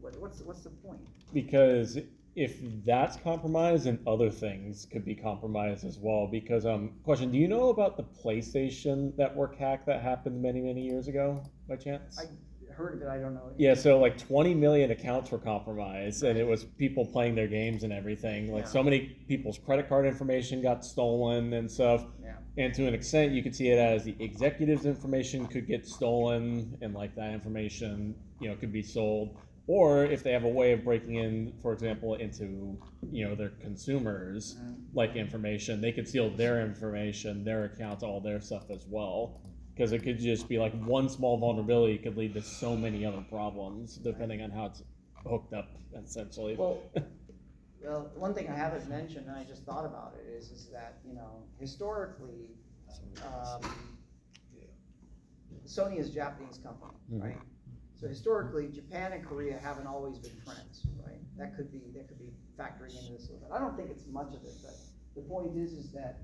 What's the point?
Because if that's compromised, then other things could be compromised as well. Because question, do you know about the PlayStation network hack that happened many years ago by chance?
I heard of it, I don't know.
Yeah, so like 20 million accounts were compromised, and it was people playing their games and everything. Like so many people's credit card information got stolen and stuff.
Yeah.
And to an extent, you could see it as the executives' information could get stolen, and like that information, could be sold. Or if they have a way of breaking in, for example, into their consumers' like information, they could steal their information, their accounts, all their stuff as well. Because it could just be like one small vulnerability could lead to so many other problems, depending on how it's hooked up, essentially.
Well, one thing I haven't mentioned, and I just thought about it, is that historically, Sony is a Japanese company, right? So historically, Japan and Korea haven't always been friends, right? That could be factoring into this a little bit. I don't think it's much of it, but the point is that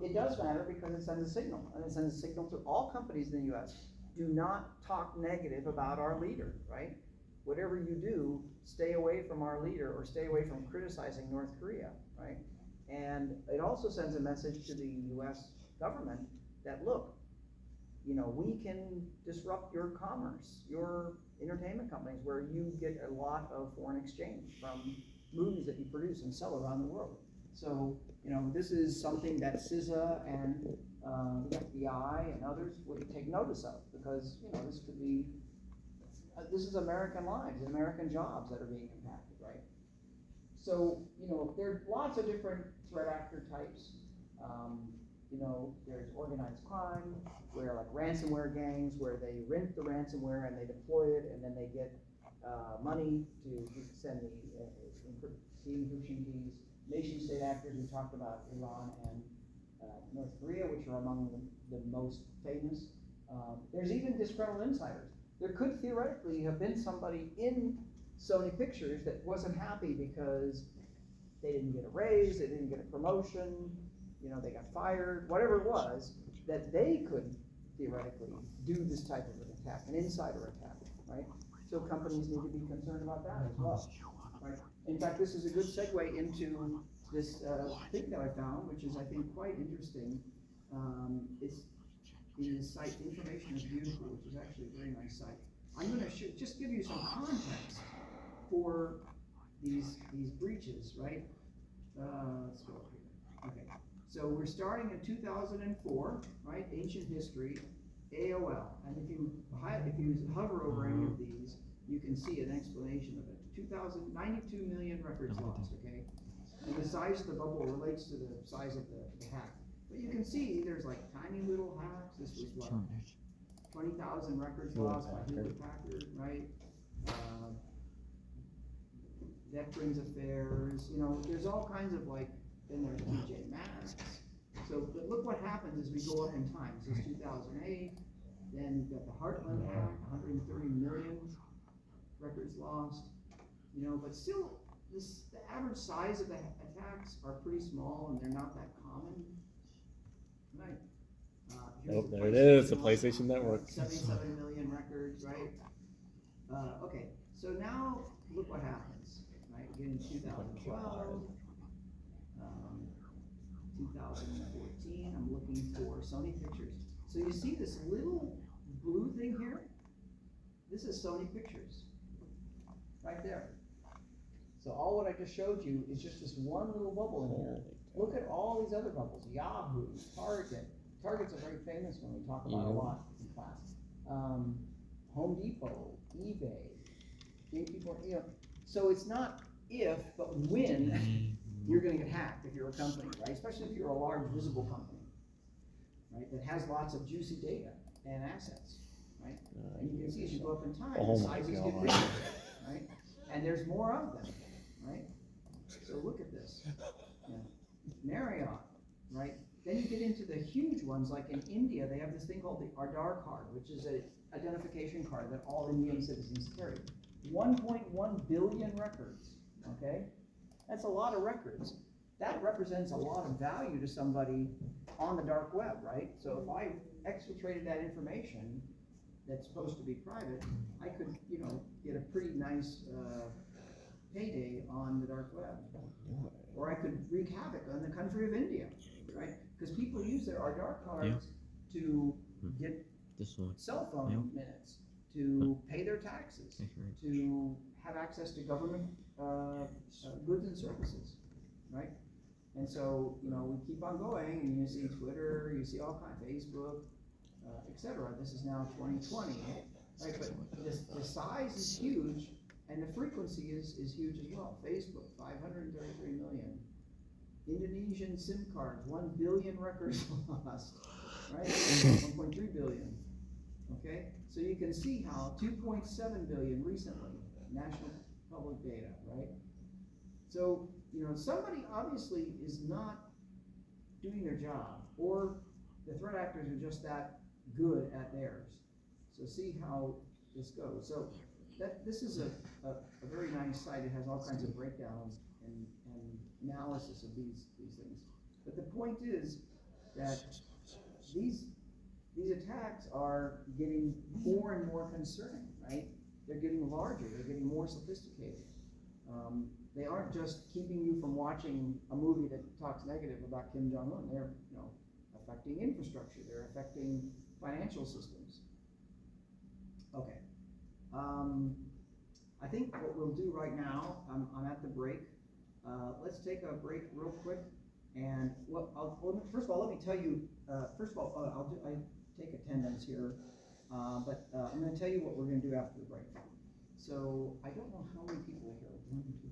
it does matter because it sends a signal, and it sends a signal to all companies in the U.S. Do not talk negative about our leader, right? Whatever you do, stay away from our leader, or stay away from criticizing North Korea, right? And it also sends a message to the U.S. government that, look, we can disrupt your commerce, your entertainment companies, where you get a lot of foreign exchange from movies that you produce and sell around the world. So, this is something that CISA and the FBI and others would take notice of, because, this could be, this is American lives, American jobs that are being impacted, right? So, there are lots of different threat actor types. There's organized crime, where like ransomware gangs, where they rent the ransomware and they deploy it, and then they get money to send the encryption keys. Nation state actors, we talked about Iran and North Korea, which are among the most famous. There's even disgruntled insiders. There could theoretically have been somebody in Sony Pictures that wasn't happy because they didn't get a raise, they didn't get a promotion, they got fired, whatever it was, that they could theoretically do this type of an attack, an insider attack, right? So companies need to be concerned about that as well. right? In fact, this is a good segue into this thing that I found, which is I think quite interesting. It's in the site Information is Beautiful, which is actually a very nice site. I'm going to just give you some context for these breaches, right? Let's go up here. Okay, so we're starting in 2004, right? Ancient history, AOL, and if you hover over any of these, you can see an explanation of it. 92 million records lost, okay? And the size of the bubble relates to the size of the hack. But you can see there's like tiny little hacks. This was what? 20,000 records lost by Hewlett Packard, right? Veterans Affairs, you know, there's all kinds of like, then there's TJ Maxx. So, but look what happens as we go up in time. This is 2008, then you've got the Heartland hack, 130 million records lost, you know, but still, the average size of the attacks are pretty small and they're not that common, right?
Oh, there it is, the PlayStation Network.
77 million records, right? Okay, so now look what happens, right? Again, 2012, 2014, I'm looking for Sony Pictures. So you see this little blue thing here? This is Sony Pictures, right there. So all what I just showed you is just this one little bubble in here. Look at all these other bubbles, Yahoo, Target. Target's a very famous one we talk about a lot in class. Home Depot, eBay, JP Morgan, you know. So it's not if, but when you're gonna get hacked if you're a company, right? Especially if you're a large visible company, right? That has lots of juicy data and assets, right? And you can see as you go up in time, the sizes get bigger, right? And there's more of them, right? So look at this. Yeah. Marriott, right? Then you get into the huge ones, like in India, they have this thing called the Aadhaar card, which is an identification card that all Indian citizens carry. 1.1 billion records, okay? That's a lot of records. That represents a lot of value to somebody on the dark web, right? So if I exfiltrated that information that's supposed to be private, I could, you know, get a pretty nice payday on the dark web. Or I could wreak havoc on the country of India, right? Because people use their Aadhaar cards to get cell phone minutes, to pay their taxes, to have access to government goods and services, right? And so, you know, we keep on going, and you see Twitter, you see all kinds, Facebook, etc. This is now 2020, right? But the size is huge, and the frequency is huge as well. Facebook, 533 million. Indonesian SIM cards, 1 billion records lost, right? 1.3 billion, okay? So you can see how 2.7 billion recently, national public data, right? So, you know, somebody obviously is not doing their job, or the threat actors are just that good at theirs. So see how this goes. So this is a very nice site. It has all kinds of breakdowns and analysis of these things. But the point is that these attacks are getting more and more concerning, right? They're getting larger, they're getting more sophisticated. They aren't just keeping you from watching a movie that talks negative about Kim Jong-un. They're, you know, affecting infrastructure, they're affecting financial systems. Okay. I think what we'll do right now, I'm at the break. Let's take a break real quick, and first of all, let me tell you. First of all, I take attendance here, but I'm going to tell you what we're going to do after the break. So I don't know how many people are here. 1, 2.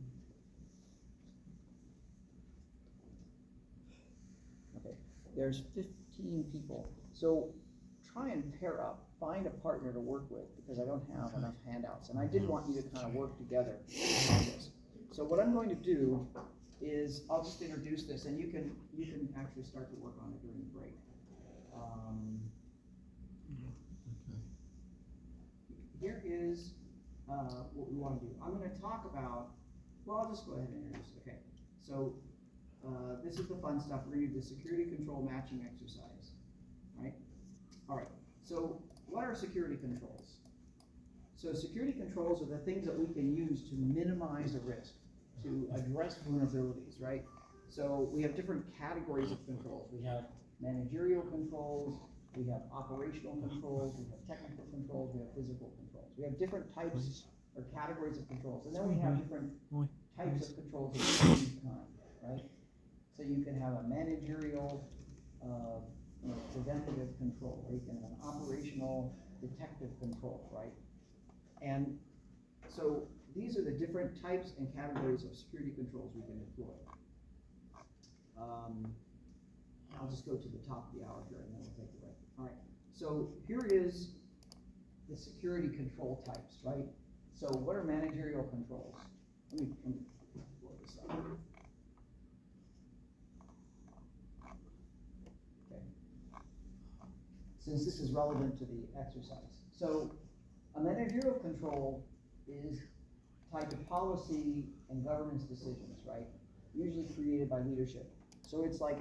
Okay, there's 15 people. So try and pair up. Find a partner to work with, because I don't have enough handouts, and I did want you to kind of work together on this. So what I'm going to do is I'll just introduce this, and you can actually start to work on it during the break. Here is what we want to do. I'm going to talk about. Well, I'll just go ahead and introduce it. Okay. So this is the fun stuff. We're going to do the security control matching exercise, right? All right. So what are security controls? So security controls are the things that we can use to minimize the risk, to address vulnerabilities, right? So we have different categories of controls. We have managerial controls, we have operational controls, we have technical controls, we have physical controls. We have different types or categories of controls. And then we have different types of controls of each kind, right? So you can have a managerial, preventative control, or you can have an operational detective control, right? And so these are the different types and categories of security controls we can deploy. I'll just go to the top of the hour here and then we'll take a break. All right, so here is the security control types, right? So what are managerial controls? Let me blow this up. Okay. Since this is relevant to the exercise. So a managerial control is tied to policy and governance decisions, right? Usually created by leadership. So it's like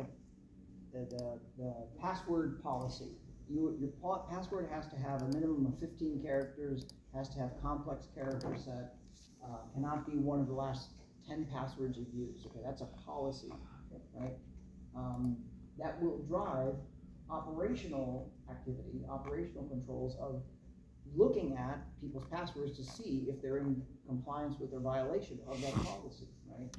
the password policy. Your password has to have a minimum of 15 characters, has to have complex character set, cannot be one of the last 10 passwords you've used. Okay, that's a policy, right? That will drive operational activity, operational controls of looking at people's passwords to see if they're in compliance with their violation of that policy, right?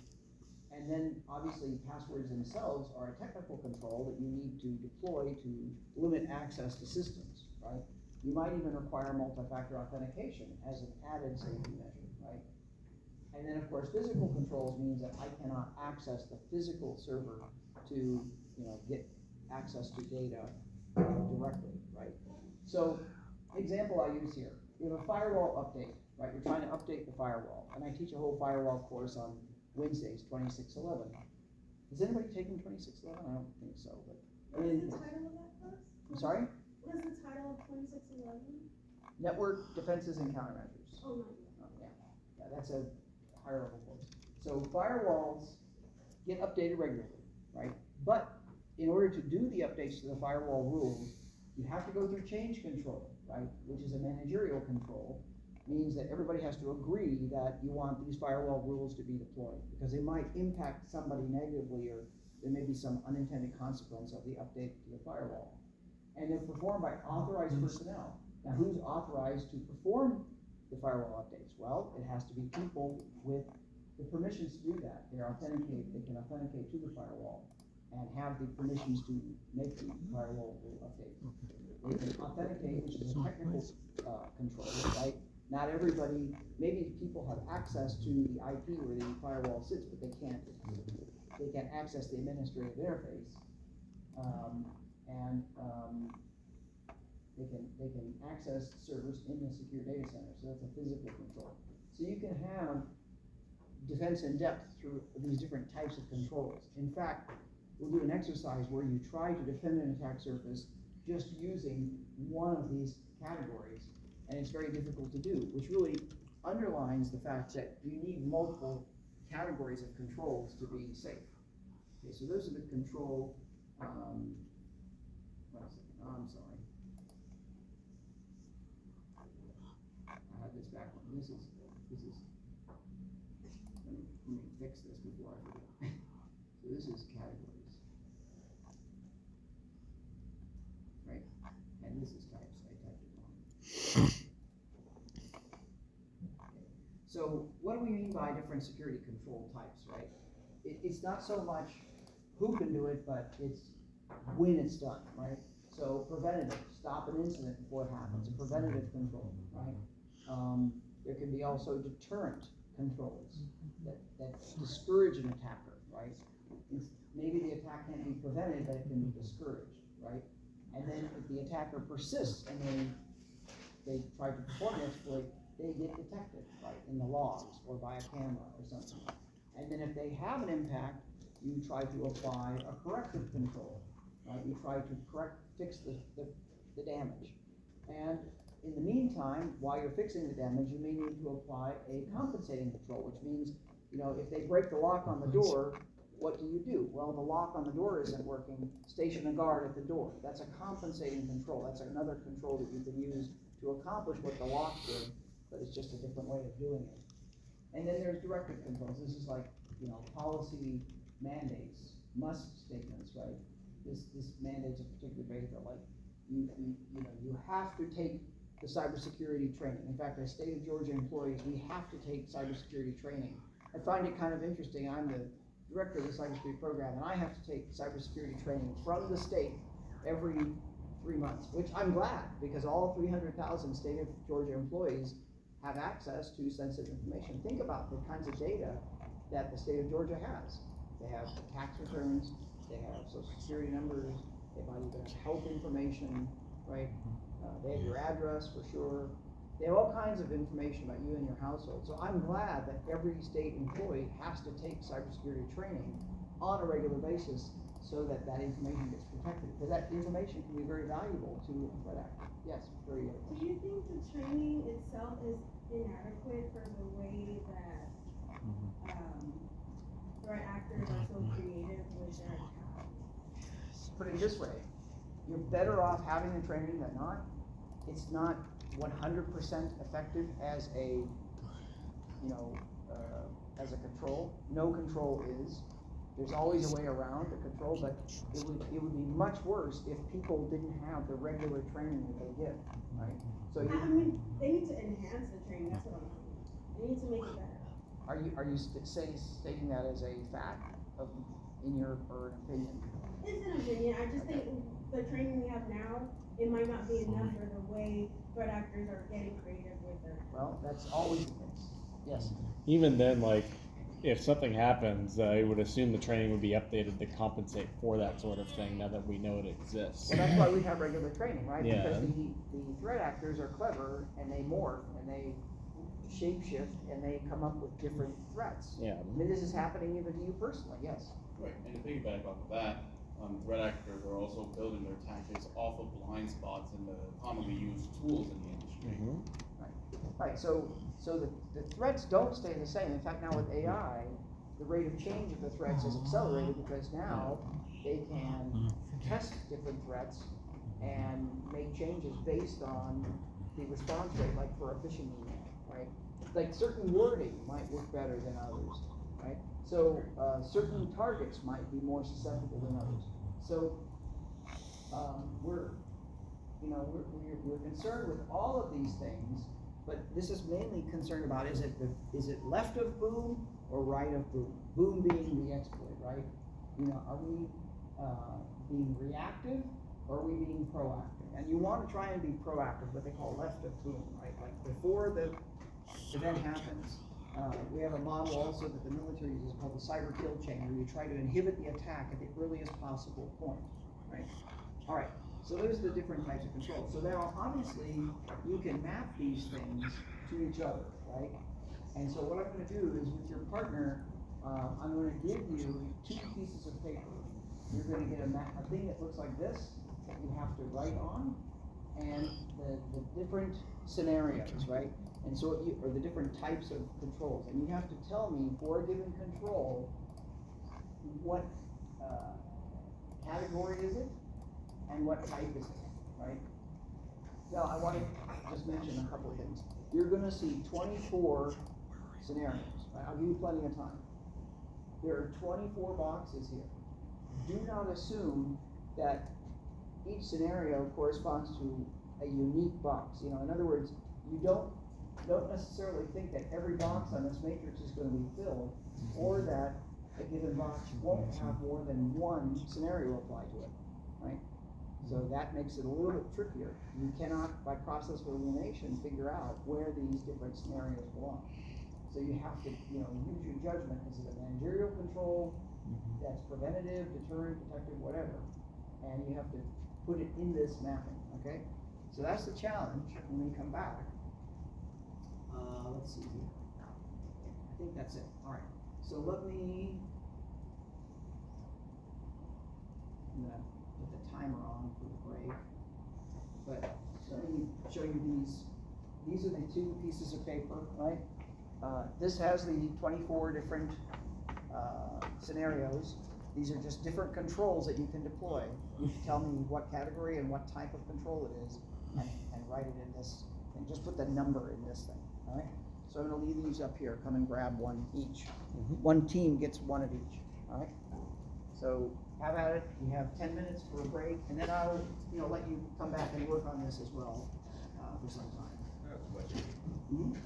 And then obviously passwords themselves are a technical control that you need to deploy to limit access to systems, right? You might even require multi-factor authentication as an added safety measure, right? And then of course physical controls means that I cannot access the physical server to, get access to data directly, right? So example I use here, you have a firewall update, right? You're trying to update the firewall, and I teach a whole firewall course on Wednesdays, 2611. Has anybody taken 2611? I don't think so, but.
What is the title of that course?
I'm sorry?
What is the title of 2611?
Network Defenses and Countermeasures.
Oh, no.
Yeah, that's a higher level course. So firewalls get updated regularly, right? But in order to do the updates to the firewall rules, you have to go through change control, right? Which is a managerial control. Means that everybody has to agree that you want these firewall rules to be deployed because they might impact somebody negatively or there may be some unintended consequence of the update to the firewall. And they're performed by authorized personnel. Now who's authorized to perform the firewall updates? Well, it has to be people with the permissions to do that. They can authenticate to the firewall and have the permissions to make the firewall update. They can authenticate, which is a technical control, right? Not everybody, maybe people have access to the IP where the firewall sits, but they can't access the administrative interface. They can access servers in the secure data center, so that's a physical control. So you can have defense in depth through these different types of controls. In fact, we'll do an exercise where you try to defend an attack surface just using one of these categories. And it's very difficult to do, which really underlines the fact that you need multiple categories of controls to be safe. Okay, so those are the control, I'm sorry. I have this back one. This is, let me fix this before I forget. So this is categories. Right? And this is types. I typed it wrong. So what do we mean by different security control types, right? It's not so much who can do it, but it's when it's done, right? So preventative, stop an incident before it happens, a preventative control, right? There can be also deterrent controls that discourage an attacker, right? Maybe the attack can't be prevented, but it can be discouraged, right? And then if the attacker persists and they try to perform the exploit, they get detected, right, in the logs or by a camera or something. And then if they have an impact, you try to apply a corrective control, right? You try to fix the damage. And in the meantime, while you're fixing the damage, you may need to apply a compensating control, which means, if they break the lock on the door, what do? Well, the lock on the door isn't working, station a guard at the door. That's a compensating control. That's another control that you can use to accomplish what the lock did, but it's just a different way of doing it. And then there's directive controls. This is like, you know, policy mandates, must statements, right? This mandates a particular behavior, like you know, you have to take the cybersecurity training. In fact, as state of Georgia employees, we have to take cybersecurity training. I find it kind of interesting. I'm the director of the cybersecurity program, and I have to take cybersecurity training from the state every 3 months, which I'm glad, because all 300,000 state of Georgia employees have access to sensitive information. Think about the kinds of data that the state of Georgia has. They have tax returns, they have social security numbers, they might even have health information, right? They have your address for sure. They have all kinds of information about you and your household. So I'm glad that every state employee has to take cybersecurity training on a regular basis so that that information gets protected. Because that information can be very valuable to a threat actor. Yes, very good.
Do you think the training itself is inadequate for the way that threat actors are so creative with their attacks?
Put it this way, you're better off having the training than not. It's not 100% effective as a, you know, as a control. No control is. There's always a way around the control, but it would be much worse if people didn't have the regular training that they get, right? So you,
I mean, they need to enhance the training. That's what I'm saying. They need to make it better.
are you stating that as a fact of, in your or an opinion?
It's an opinion. I just think the training we have now, it might not be enough for the way threat actors are getting creative with their.
Well, that's always the case. Yes.
Even then, like, if something happens, I would assume the training would be updated to compensate for that sort of thing now that we know it exists.
Well, that's why we have regular training, right?
Yeah.
Because the threat actors are clever and they morph and they shapeshift and they come up with different threats.
Yeah.
I mean, this is happening even to you personally, yes.
Right, and to piggyback off of that, threat actors are also building their tactics off of blind spots in the commonly used tools in the industry.
Right, so the threats don't stay the same. In fact, now with AI, the rate of change of the threats is accelerated because now they can test different threats and make changes based on the response rate, like for a phishing email, right? Like certain wording might work better than others, right? So certain targets might be more susceptible than others. So we're concerned with all of these things, but this is mainly concerned about is it left of boom or right of boom? Boom being the exploit, right? You know, are we being reactive or are we being proactive? And you want to try and be proactive, what they call left of boom, right? Like before the event happens. We have a model also that the military uses called the cyber kill chain, where you try to inhibit the attack at the earliest possible point, right? All right, so those are the different types of controls. So now, obviously, you can map these things to each other, right? And so what I'm going to do is, with your partner, I'm going to give you 2 pieces of paper. You're going to get a thing that looks like this that you have to write on, and the different scenarios, right? And so or the different types of controls, and you have to tell me for a given control what category is it and what type is it, right? Now I want to just mention a couple of things. You're going to see 24 scenarios. Right? I'll give you plenty of time. There are 24 boxes here. Do not assume that each scenario corresponds to a unique box. You know, in other words, you don't necessarily think that every box on this matrix is going to be filled, or that a given box won't have more than one scenario applied to it, right? So that makes it a little bit trickier. You cannot, by process of elimination, figure out where these different scenarios belong. So you have to, you know, use your judgment. Is it a managerial control that's preventative, deterrent, protective, whatever? And you have to put it in this mapping, okay? So that's the challenge when we come back. Let's see here. I think that's it. All right. So let me. I'm gonna put the timer on for the break. But let me show you these. These are the 2 pieces of paper, right? This has the 24 different scenarios. These are just different controls that you can deploy. You can tell me what category and what type of control it is, and write it in this thing. Just put the number in this thing. all right? So I'm gonna leave these up here, come and grab one each. One team gets one of each, all right? So have at it, you have 10 minutes for a break, and then I'll, let you come back and work on this as well, for some time.
I have a question.
Mhm.